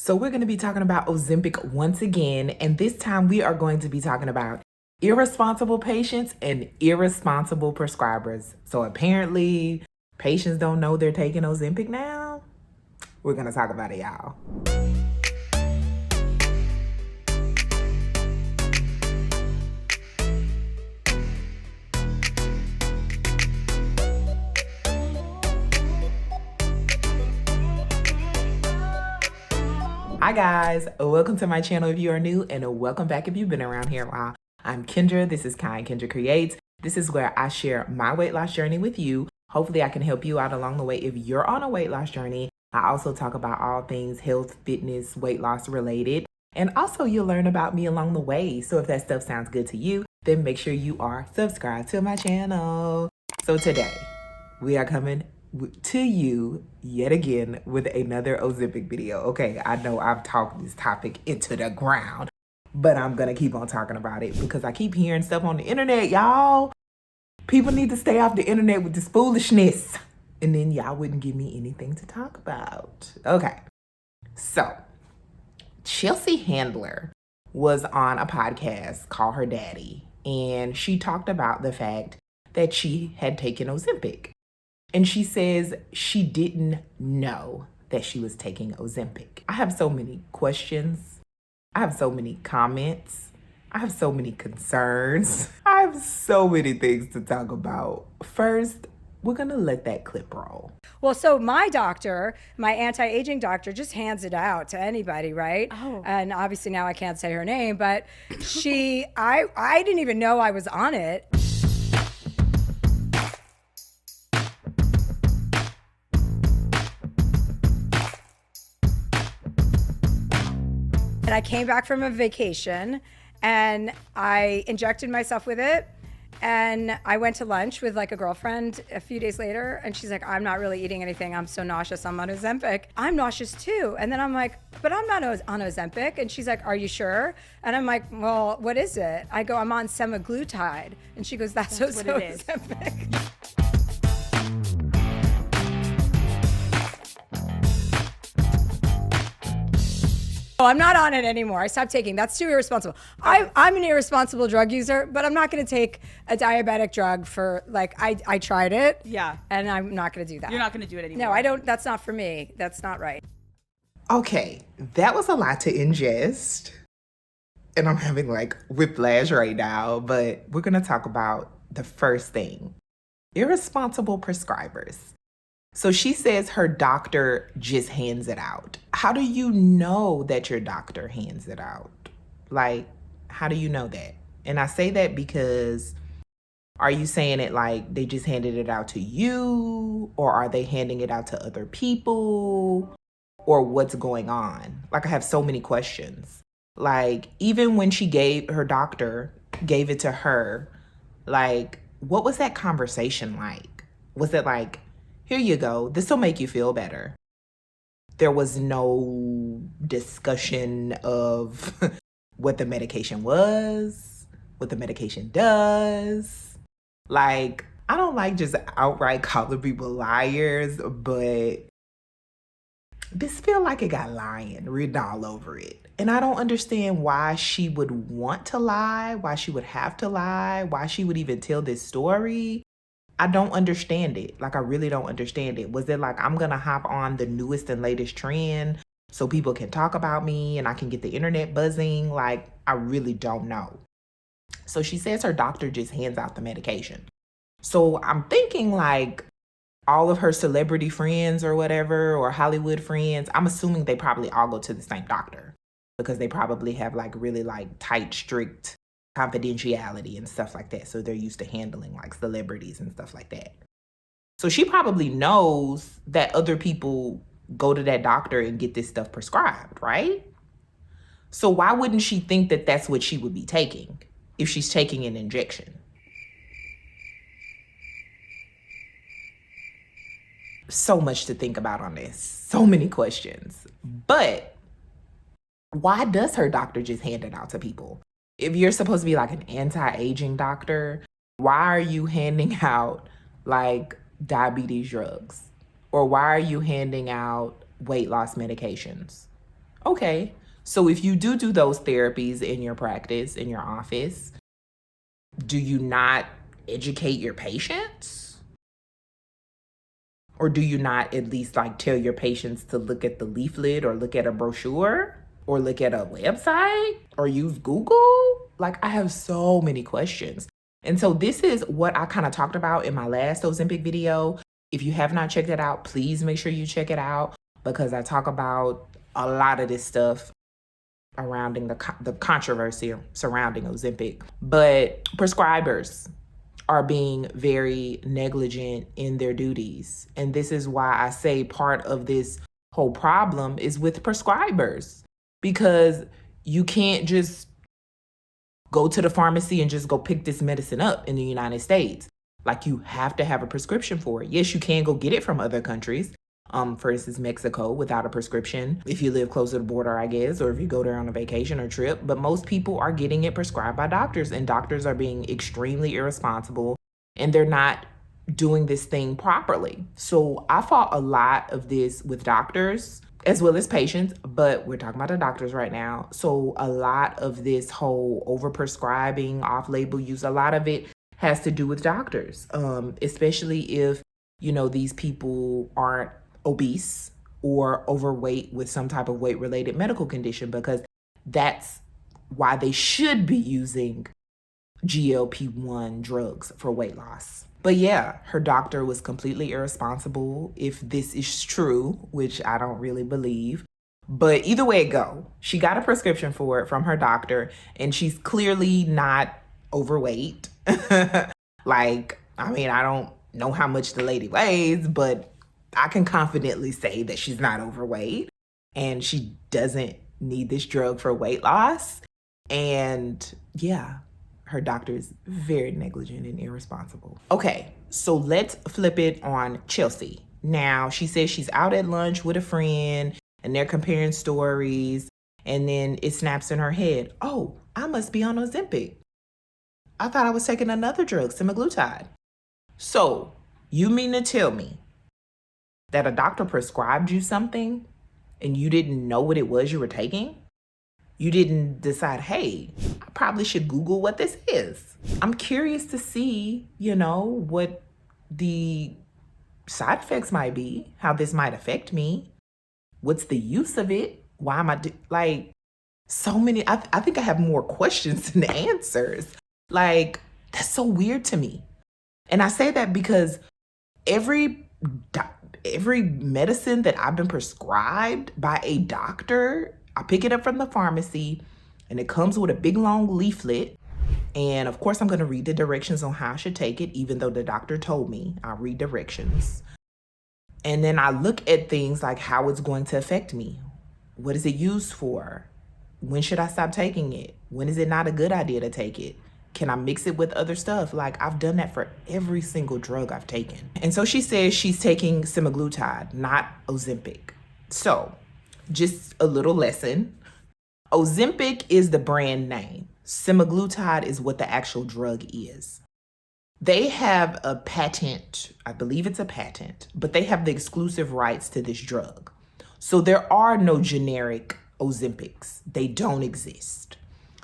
So we're going to be talking about Ozempic once again, and this time we are going to be talking about irresponsible patients and irresponsible prescribers. So apparently patients don't know they're taking Ozempic now. We're going to talk about it, y'all. Hi guys, welcome to my channel if you are new, and welcome back if you've been around here a while. I'm Kendra, this is Kendra Creates. This is where I share my weight loss journey with you. Hopefully I can help you out along the way if you're on a weight loss journey. I also talk about all things health, fitness, weight loss related, and also you'll learn about me along the way. So if that stuff sounds good to you, then make sure you are subscribed to my channel. So today we are coming to you yet again with another Ozempic video. Okay, I know I've talked this topic into the ground, but I'm gonna keep on talking about it because I keep hearing stuff on the internet, y'all. People need to stay off the internet with this foolishness, and then y'all wouldn't give me anything to talk about. Okay, so Chelsea Handler was on a podcast called Her Daddy, and she talked about the fact that she had taken Ozempic. And she says she didn't know that she was taking Ozempic. I have so many questions. I have so many comments. I have so many concerns. I have so many things to talk about. First, we're gonna let that clip roll. Well, so my doctor, my anti-aging doctor, just hands it out to anybody, right? Oh. And obviously now I can't say her name, but I didn't even know I was on it. And I came back from a vacation and I injected myself with it. And I went to lunch with like a girlfriend a few days later, and she's like, I'm not really eating anything. I'm so nauseous. I'm on Ozempic. I'm nauseous too. And then I'm like, but I'm not on Ozempic. And she's like, are you sure? And I'm like, well, what is it? I go, I'm on semaglutide. And she goes, that's what it is. Ozempic. Oh, I'm not on it anymore. I stopped taking. That's too irresponsible. I'm an irresponsible drug user, but I'm not going to take a diabetic drug for, like, I tried it. Yeah. And I'm not going to do that. You're not going to do it anymore. No, I don't. That's not for me. That's not right. Okay, that was a lot to ingest. And I'm having like whiplash right now, but we're gonna talk about the first thing, irresponsible prescribers. So she says her doctor just hands it out. How do you know that your doctor hands it out? Like, how do you know that? And I say that because are you saying it like they just handed it out to you, or are they handing it out to other people, or what's going on? Like, I have so many questions. Like, even when her doctor gave it to her, like, what was that conversation like? Was it like, here you go, this will make you feel better? There was no discussion of what the medication was, what the medication does. Like, I don't like just outright calling people liars, but this feel like it got lying written all over it. And I don't understand why she would want to lie, why she would have to lie, why she would even tell this story. I don't understand it. Like, I really don't understand it. Was it like, I'm gonna hop on the newest and latest trend so people can talk about me and I can get the internet buzzing? Like, I really don't know. So she says her doctor just hands out the medication. So I'm thinking like all of her celebrity friends or whatever, or Hollywood friends, I'm assuming they probably all go to the same doctor because they probably have like really like tight, strict confidentiality and stuff like that. So they're used to handling like celebrities and stuff like that. So she probably knows that other people go to that doctor and get this stuff prescribed, right? So why wouldn't she think that that's what she would be taking if she's taking an injection? So much to think about on this. So many questions. But why does her doctor just hand it out to people? If you're supposed to be like an anti-aging doctor, why are you handing out like diabetes drugs? Or why are you handing out weight loss medications? Okay. So if you do those therapies in your practice, in your office, do you not educate your patients? Or do you not at least like tell your patients to look at the leaflet or look at a brochure or look at a website or use Google? Like, I have so many questions. And so this is what I kind of talked about in my last Ozempic video. If you have not checked it out, please make sure you check it out because I talk about a lot of this stuff surrounding the controversy surrounding Ozempic. But prescribers are being very negligent in their duties. And this is why I say part of this whole problem is with prescribers, because you can't just go to the pharmacy and just go pick this medicine up in the United States. Like, you have to have a prescription for it. Yes, you can go get it from other countries. For instance, Mexico, without a prescription, if you live close to the border, I guess, or if you go there on a vacation or trip. But most people are getting it prescribed by doctors, and doctors are being extremely irresponsible, and they're not doing this thing properly. So I fought a lot of this with doctors as well as patients, but we're talking about the doctors right now. So a lot of this whole overprescribing, off-label use, a lot of it has to do with doctors, especially if, these people aren't obese or overweight with some type of weight-related medical condition, because that's why they should be using GLP-1 drugs for weight loss. But yeah, her doctor was completely irresponsible, if this is true, which I don't really believe. But either way it go, she got a prescription for it from her doctor, and she's clearly not overweight. Like, I don't know how much the lady weighs, but I can confidently say that she's not overweight, and she doesn't need this drug for weight loss. And yeah, her doctor is very negligent and irresponsible. Okay, so let's flip it on Chelsea. Now, she says she's out at lunch with a friend and they're comparing stories, and then it snaps in her head, oh, I must be on Ozempic. I thought I was taking another drug, semaglutide. So, you mean to tell me that a doctor prescribed you something and you didn't know what it was you were taking? You didn't decide, hey, I probably should Google what this is. I'm curious to see, what the side effects might be, how this might affect me. What's the use of it? Why am I so many? I think I have more questions than answers. Like, that's so weird to me. And I say that because every medicine that I've been prescribed by a doctor, I pick it up from the pharmacy and it comes with a big long leaflet. And of course, I'm going to read the directions on how I should take it, even though the doctor told me I'll read directions. And then I look at things like how it's going to affect me. What is it used for? When should I stop taking it? When is it not a good idea to take it? Can I mix it with other stuff? Like, I've done that for every single drug I've taken. And so she says she's taking semaglutide, not Ozempic. So, just a little lesson. Ozempic is the brand name. Semaglutide is what the actual drug is. They have a patent, I believe it's a patent, but they have the exclusive rights to this drug. So there are no generic Ozempics. They don't exist.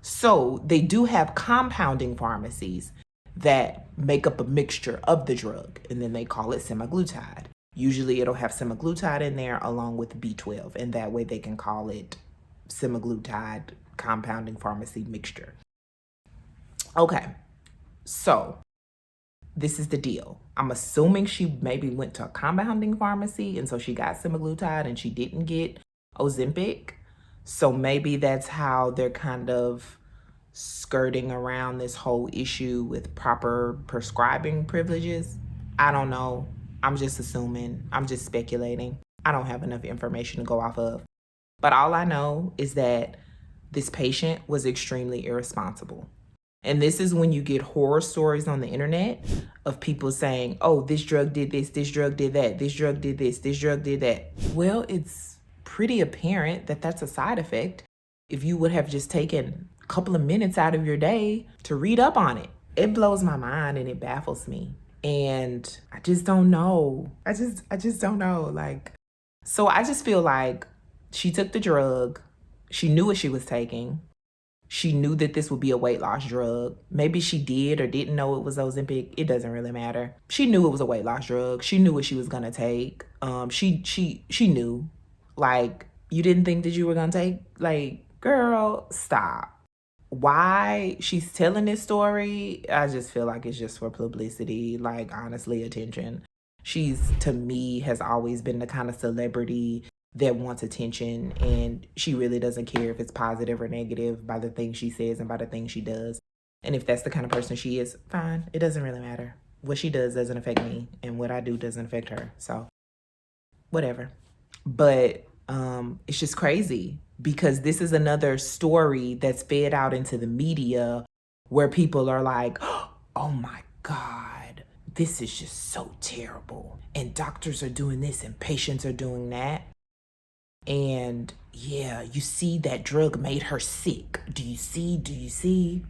So they do have compounding pharmacies that make up a mixture of the drug, and then they call it semaglutide. Usually it'll have semaglutide in there along with B12, and that way they can call it semaglutide compounding pharmacy mixture. Okay, so this is the deal. I'm assuming she maybe went to a compounding pharmacy, and so she got semaglutide and she didn't get Ozempic. So maybe that's how they're kind of skirting around this whole issue with proper prescribing privileges. I don't know. I'm just assuming. I'm just speculating. I don't have enough information to go off of. But all I know is that this patient was extremely irresponsible. And this is when you get horror stories on the internet of people saying, oh, this drug did this drug did that, this drug did this drug did that. Well, it's pretty apparent that that's a side effect if you would have just taken a couple of minutes out of your day to read up on it. It blows my mind and it baffles me. And I just don't know. I just don't know. So I just feel like She took the drug. She knew what she was taking. She knew that this would be a weight loss drug. Maybe she did or didn't know it was Ozempic. It doesn't really matter. She knew it was a weight loss drug. She knew what she was gonna take. She knew. Like, you didn't think that you were gonna take? Like, girl, stop. Why she's telling this story, I just feel like it's just for publicity, like, honestly, attention. She's, to me, has always been the kind of celebrity that wants attention, and she really doesn't care if it's positive or negative by the things she says and by the things she does. And if that's the kind of person she is, fine, it doesn't really matter. What she does doesn't affect me, and what I do doesn't affect her, so whatever. But it's just crazy because this is another story that's fed out into the media where people are like, oh my God, this is just so terrible. And doctors are doing this and patients are doing that. And yeah, you see that drug made her sick. Do you see?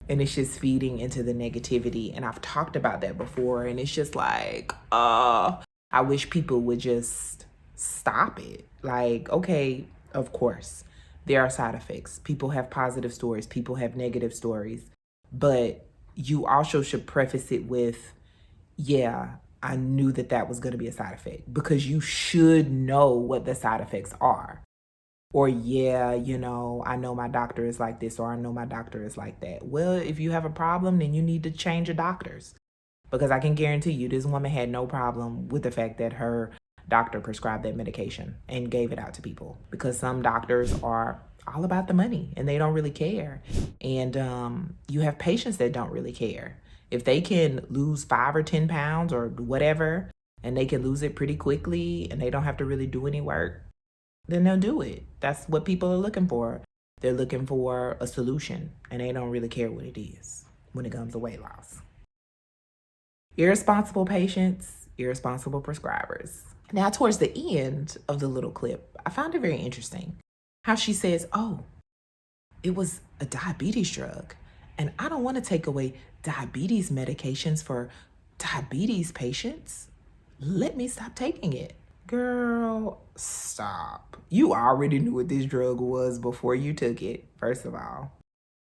And it's just feeding into the negativity. And I've talked about that before. And it's just like, I wish people would just stop it. Like, okay, of course, there are side effects. People have positive stories. People have negative stories. But you also should preface it with, yeah, I knew that that was going to be a side effect, because you should know what the side effects are. Or, yeah, you know, I know my doctor is like this, or I know my doctor is like that. Well, if you have a problem, then you need to change your doctors, because I can guarantee you this woman had no problem with the fact that her doctor prescribed that medication and gave it out to people, because some doctors are all about the money and they don't really care. And you have patients that don't really care. If they can lose 5 or 10 pounds or whatever, and they can lose it pretty quickly and they don't have to really do any work, then they'll do it. That's what people are looking for. They're looking for a solution, and they don't really care what it is when it comes to weight loss. Irresponsible patients, irresponsible prescribers. Now, towards the end of the little clip, I found it very interesting how she says, oh, it was a diabetes drug, and I don't want to take away diabetes medications for diabetes patients. Let me stop taking it. Girl, stop. You already knew what this drug was before you took it, first of all.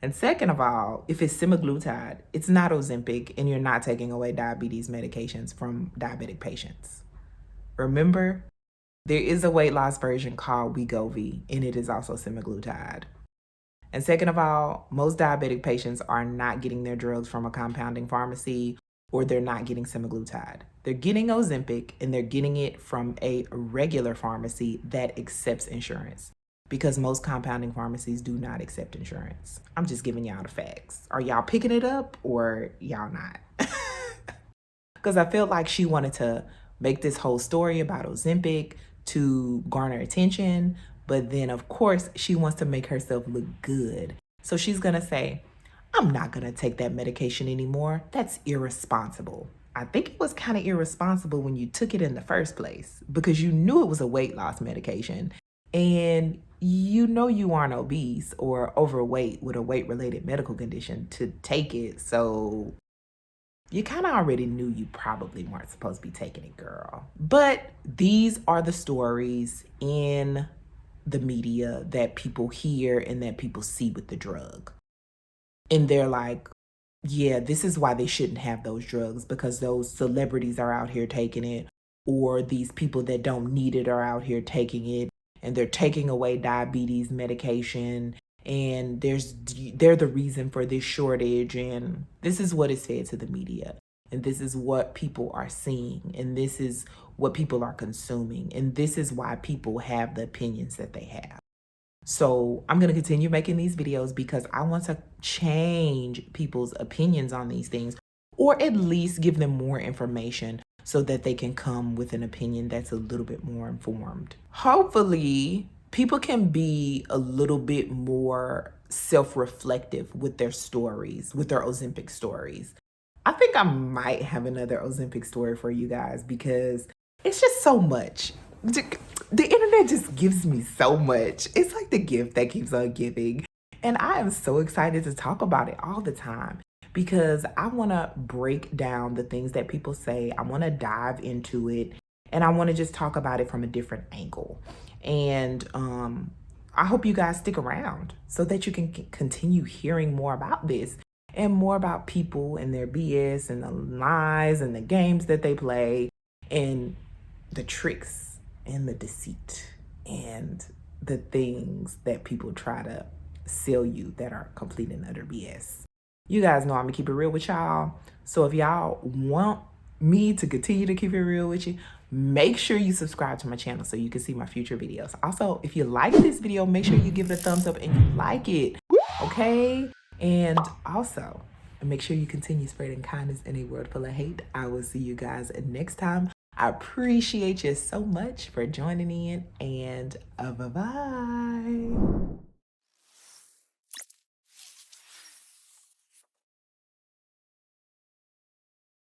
And second of all, if it's semaglutide, it's not Ozempic, and you're not taking away diabetes medications from diabetic patients. Remember, there is a weight loss version called Wegovy, and it is also semaglutide. And second of all, most diabetic patients are not getting their drugs from a compounding pharmacy, or they're not getting semaglutide. They're getting Ozempic, and they're getting it from a regular pharmacy that accepts insurance, because most compounding pharmacies do not accept insurance. I'm just giving y'all the facts. Are y'all picking it up or y'all not? Because I felt like she wanted to make this whole story about Ozempic to garner attention, but then of course she wants to make herself look good. So she's gonna say, I'm not gonna take that medication anymore. That's irresponsible. I think it was kind of irresponsible when you took it in the first place, because you knew it was a weight loss medication, and you know you aren't obese or overweight with a weight-related medical condition to take it. So you kind of already knew you probably weren't supposed to be taking it, girl. But these are the stories in the media that people hear and that people see with the drug. And they're like, yeah, this is why they shouldn't have those drugs, because those celebrities are out here taking it, or these people that don't need it are out here taking it, and they're taking away diabetes medication, and they're the reason for this shortage. And this is what is fed to the media, and this is what people are seeing, and this is what people are consuming, and this is why people have the opinions that they have. So I'm going to continue making these videos because I want to change people's opinions on these things, or at least give them more information so that they can come with an opinion that's a little bit more informed. Hopefully, people can be a little bit more self-reflective with their stories, with their Ozempic stories. I think I might have another Ozempic story for you guys, because it's just so much. The internet just gives me so much. It's like the gift that keeps on giving. And I am so excited to talk about it all the time, because I want to break down the things that people say. I want to dive into it, and I want to just talk about it from a different angle. And I hope you guys stick around so that you can continue hearing more about this and more about people and their BS and the lies and the games that they play and the tricks and the deceit and the things that people try to sell you that are complete and utter BS. You guys know I'm gonna keep it real with y'all. So if y'all want me to continue to keep it real with you, make sure you subscribe to my channel so you can see my future videos. Also, if you like this video, make sure you give it a thumbs up and you like it, okay? And also, make sure you continue spreading kindness in a world full of hate. I will see you guys next time. I appreciate you so much for joining in, and bye-bye.